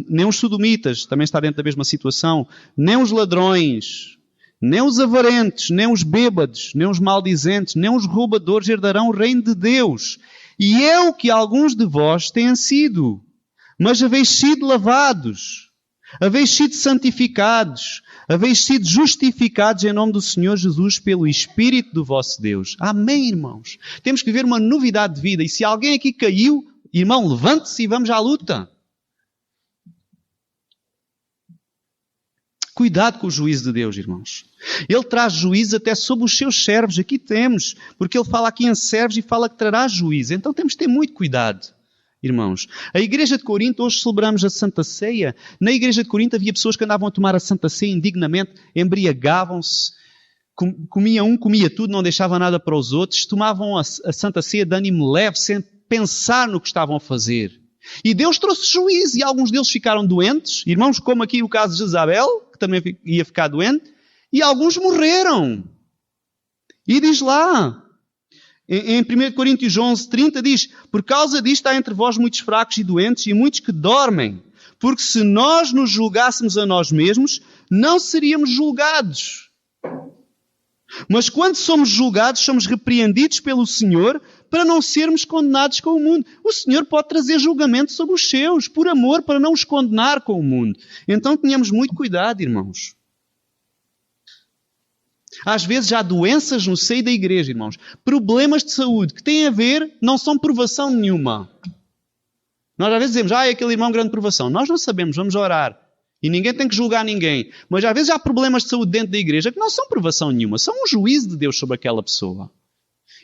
nem os sodomitas, também está dentro da mesma situação, nem os ladrões, nem os avarentos, nem os bêbados, nem os maldizentes, nem os roubadores herdarão o reino de Deus. E é o que alguns de vós têm sido, mas haveis sido lavados, haveis sido santificados, haveis sido justificados em nome do Senhor Jesus pelo Espírito do vosso Deus. Amém, irmãos? Temos que ver uma novidade de vida. E se alguém aqui caiu, irmão, levante-se e vamos à luta. Cuidado com o juízo de Deus, irmãos. Ele traz juízo até sobre os seus servos. Aqui temos, porque ele fala aqui em servos e fala que trará juízo. Então temos que ter muito cuidado. Irmãos, a igreja de Corinto, hoje celebramos a Santa Ceia. Na igreja de Corinto havia pessoas que andavam a tomar a Santa Ceia indignamente, embriagavam-se, comia tudo, não deixava nada para os outros, tomavam a Santa Ceia de ânimo leve, sem pensar no que estavam a fazer. E Deus trouxe juízo e alguns deles ficaram doentes, irmãos, como aqui o caso de Jezabel, que também ia ficar doente, e alguns morreram. E diz lá, em 1 Coríntios 11:30 diz, por causa disto há entre vós muitos fracos e doentes e muitos que dormem, porque se nós nos julgássemos a nós mesmos, não seríamos julgados. Mas quando somos julgados, somos repreendidos pelo Senhor para não sermos condenados com o mundo. O Senhor pode trazer julgamento sobre os seus, por amor, para não os condenar com o mundo. Então tenhamos muito cuidado, irmãos. Às vezes há doenças no seio da igreja, irmãos. Problemas de saúde que têm a ver, não são provação nenhuma. Nós às vezes dizemos, aquele irmão grande provação. Nós não sabemos, vamos orar. E ninguém tem que julgar ninguém. Mas às vezes há problemas de saúde dentro da igreja que não são provação nenhuma. São um juízo de Deus sobre aquela pessoa.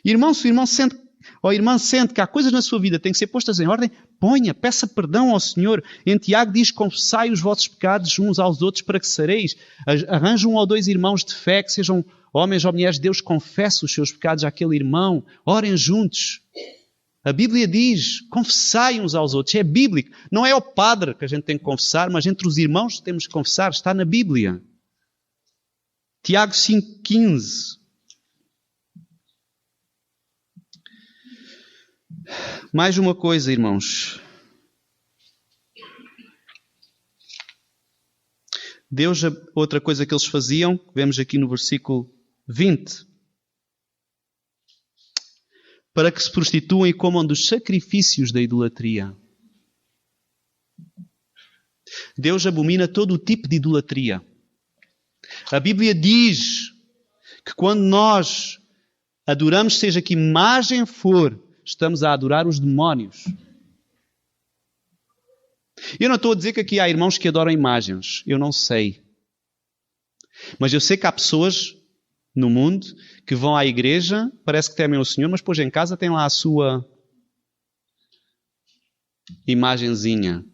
Irmão, se o irmão sente, ou a irmã sente que há coisas na sua vida que têm que ser postas em ordem, peça perdão ao Senhor. Em Tiago diz, confessai os vossos pecados uns aos outros para que sareis. Arranja 1 ou 2 irmãos de fé, que sejam homens ou mulheres de Deus, confesse os seus pecados àquele irmão. Orem juntos. A Bíblia diz, confessai uns aos outros. É bíblico. Não é ao padre que a gente tem que confessar, mas entre os irmãos temos que confessar. Está na Bíblia. Tiago 5,15. Mais uma coisa, irmãos. Outra coisa que eles faziam, vemos aqui no versículo 20. Para que se prostituam e comam dos sacrifícios da idolatria. Deus abomina todo o tipo de idolatria. A Bíblia diz que quando nós adoramos, seja que imagem for, estamos a adorar os demónios. Eu não estou a dizer que aqui há irmãos que adoram imagens. Eu não sei. Mas eu sei que há pessoas no mundo que vão à igreja, parece que temem o Senhor, mas depois em casa têm lá a sua imagenzinha.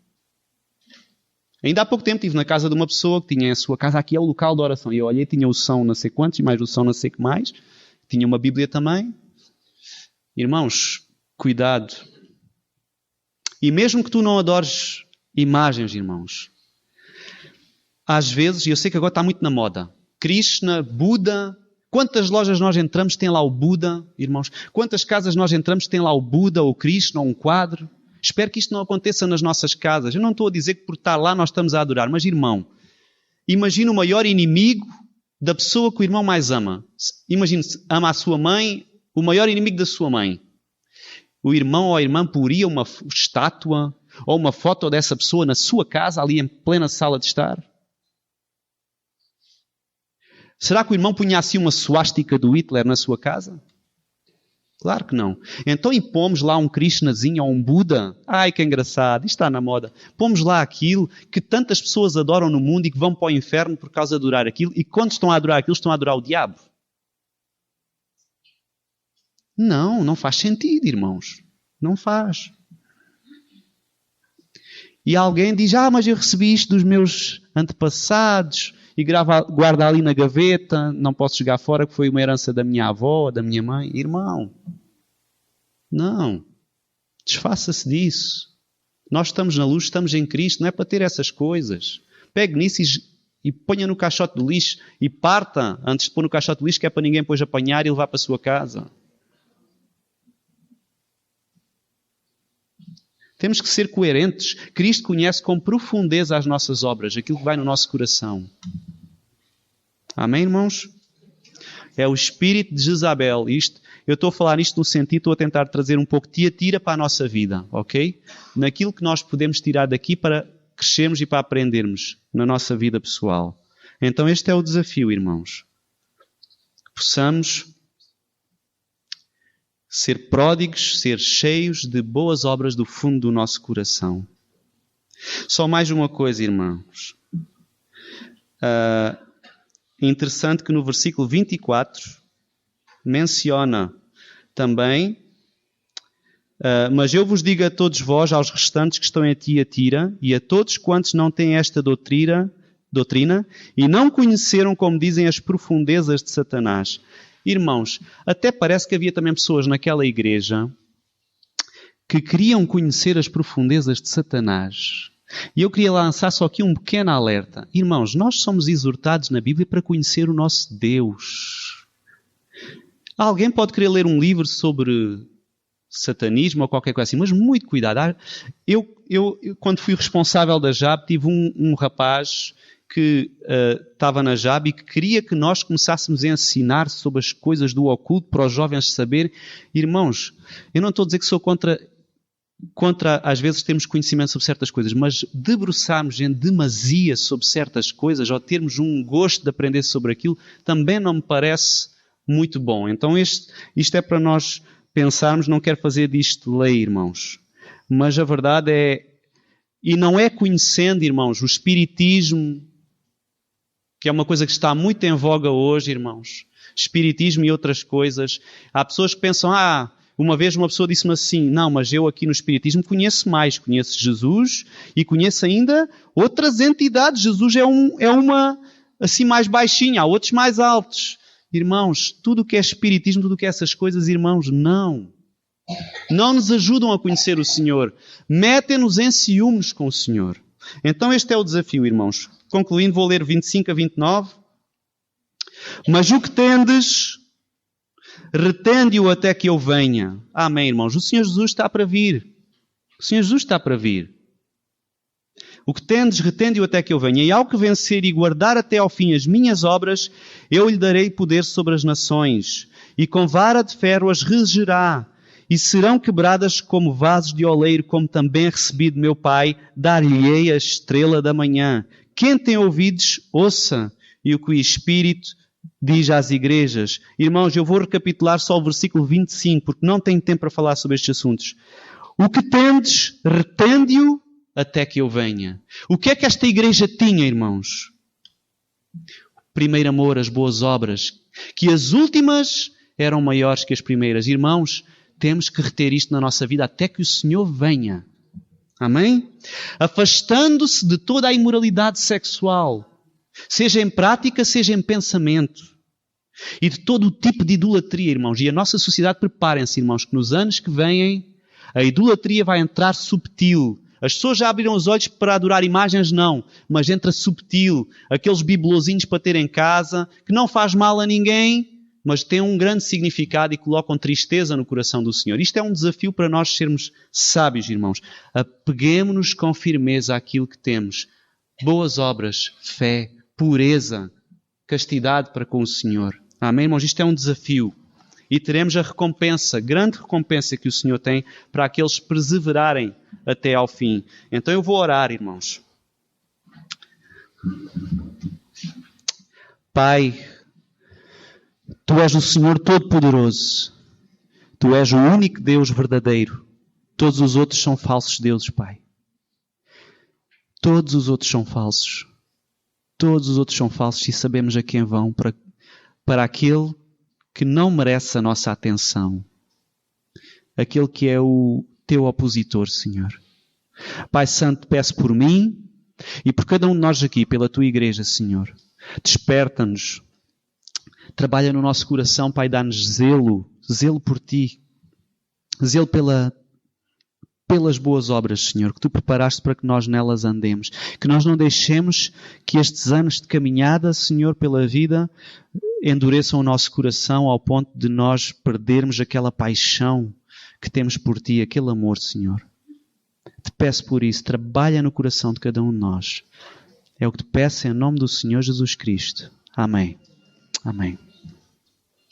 Ainda há pouco tempo estive na casa de uma pessoa que tinha a sua casa, aqui é o local de oração. E eu olhei, tinha o som não sei quantos, e mais o som não sei que mais. Tinha uma Bíblia também. Irmãos, cuidado. E mesmo que tu não adores imagens, irmãos, às vezes, e eu sei que agora está muito na moda, Krishna, Buda, quantas lojas nós entramos tem lá o Buda, irmãos? Quantas casas nós entramos tem lá o Buda, ou Krishna, ou um quadro? Espero que isto não aconteça nas nossas casas. Eu não estou a dizer que por estar lá nós estamos a adorar, mas irmão, imagina o maior inimigo da pessoa que o irmão mais ama. Imagine-se, ama a sua mãe, o maior inimigo da sua mãe. O irmão ou a irmã poria uma estátua ou uma foto dessa pessoa na sua casa, ali em plena sala de estar? Será que o irmão punha assim uma suástica do Hitler na sua casa? Claro que não. Então e pomos lá um Krishnazinho ou um Buda? Ai, que engraçado, isto está na moda. Pomos lá aquilo que tantas pessoas adoram no mundo e que vão para o inferno por causa de adorar aquilo. E quando estão a adorar aquilo, estão a adorar o diabo. Não faz sentido, irmãos. Não faz. E alguém diz, mas eu recebi isto dos meus antepassados e guarda ali na gaveta, não posso jogar fora, que foi uma herança da minha avó, da minha mãe. Irmão, não. Desfaça-se disso. Nós estamos na luz, estamos em Cristo, não é para ter essas coisas. Pegue nisso e ponha no caixote do lixo e parta antes de pôr no caixote do lixo, que é para ninguém depois apanhar e levar para a sua casa. Temos que ser coerentes. Cristo conhece com profundeza as nossas obras, aquilo que vai no nosso coração. Amém, irmãos? É o espírito de Jezabel. Eu estou a falar isto no sentido, estou a tentar trazer um pouco de Tiatira para a nossa vida, ok? Naquilo que nós podemos tirar daqui para crescermos e para aprendermos na nossa vida pessoal. Então este é o desafio, irmãos. Que possamos ser pródigos, ser cheios de boas obras do fundo do nosso coração. Só mais uma coisa, irmãos. Interessante que no versículo 24 menciona também, mas eu vos digo a todos vós, aos restantes que estão em Tiatira, e a todos quantos não têm esta doutrina, e não conheceram, como dizem, as profundezas de Satanás. Irmãos, até parece que havia também pessoas naquela igreja que queriam conhecer as profundezas de Satanás. E eu queria lançar só aqui um pequeno alerta. Irmãos, nós somos exortados na Bíblia para conhecer o nosso Deus. Alguém pode querer ler um livro sobre satanismo ou qualquer coisa assim, mas muito cuidado. Eu quando fui responsável da JAB, tive um rapaz que estava na JAB e que queria que nós começássemos a ensinar sobre as coisas do oculto para os jovens saber. Irmãos, eu não estou a dizer que sou contra às vezes termos conhecimento sobre certas coisas, mas debruçarmos em demasia sobre certas coisas ou termos um gosto de aprender sobre aquilo também não me parece muito bom. Então isto é para nós pensarmos, não quero fazer disto lei, irmãos. Mas a verdade é, e não é conhecendo, irmãos, o espiritismo, que é uma coisa que está muito em voga hoje, irmãos. Espiritismo e outras coisas. Há pessoas que pensam, uma vez uma pessoa disse-me assim, não, mas eu aqui no espiritismo conheço mais. Conheço Jesus e conheço ainda outras entidades. Jesus é uma assim mais baixinha, há outros mais altos. Irmãos, tudo o que é espiritismo, tudo o que é essas coisas, irmãos, não nos ajudam a conhecer o Senhor. Metem-nos em ciúmes com o Senhor. Então este é o desafio, irmãos. Concluindo, vou ler 25 a 29. Mas o que tendes, retende-o até que eu venha. Amém, irmãos. O Senhor Jesus está para vir. O Senhor Jesus está para vir. O que tendes, retende-o até que eu venha. E ao que vencer e guardar até ao fim as minhas obras, eu lhe darei poder sobre as nações. E com vara de ferro as regerá. E serão quebradas como vasos de oleiro, como também recebi de meu Pai, dar-lhe-ei a estrela da manhã. Quem tem ouvidos, ouça. E o que o Espírito diz às igrejas. Irmãos, eu vou recapitular só o versículo 25, porque não tenho tempo para falar sobre estes assuntos. O que tendes, retende-o até que eu venha. O que é que esta igreja tinha, irmãos? Primeiro amor, as boas obras. Que as últimas eram maiores que as primeiras. Irmãos, temos que reter isto na nossa vida até que o Senhor venha. Amém? Afastando-se de toda a imoralidade sexual. Seja em prática, seja em pensamento. E de todo o tipo de idolatria, irmãos. E a nossa sociedade, preparem-se, irmãos, que nos anos que vêm, a idolatria vai entrar subtil. As pessoas já abriram os olhos para adorar imagens? Não. Mas entra subtil. Aqueles bibelozinhos para ter em casa, que não faz mal a ninguém, mas tem um grande significado e colocam tristeza no coração do Senhor. Isto é um desafio para nós sermos sábios, irmãos. Apeguemo-nos com firmeza àquilo que temos. Boas obras, fé, pureza, castidade para com o Senhor. Amém, irmãos? Isto é um desafio. E teremos a recompensa, grande recompensa que o Senhor tem para aqueles perseverarem até ao fim. Então eu vou orar, irmãos. Pai, Tu és o Senhor Todo-Poderoso. Tu és o único Deus verdadeiro. Todos os outros são falsos deuses, Pai. Todos os outros são falsos. Todos os outros são falsos e sabemos a quem vão para aquele que não merece a nossa atenção. Aquele que é o Teu opositor, Senhor. Pai Santo, peço por mim e por cada um de nós aqui, pela Tua igreja, Senhor. Desperta-nos. Trabalha no nosso coração, Pai, dá-nos zelo por Ti. Zelo pelas boas obras, Senhor, que Tu preparaste para que nós nelas andemos. Que nós não deixemos que estes anos de caminhada, Senhor, pela vida, endureçam o nosso coração ao ponto de nós perdermos aquela paixão que temos por Ti, aquele amor, Senhor. Te peço por isso, trabalha no coração de cada um de nós. É o que te peço em nome do Senhor Jesus Cristo. Amém. Amém.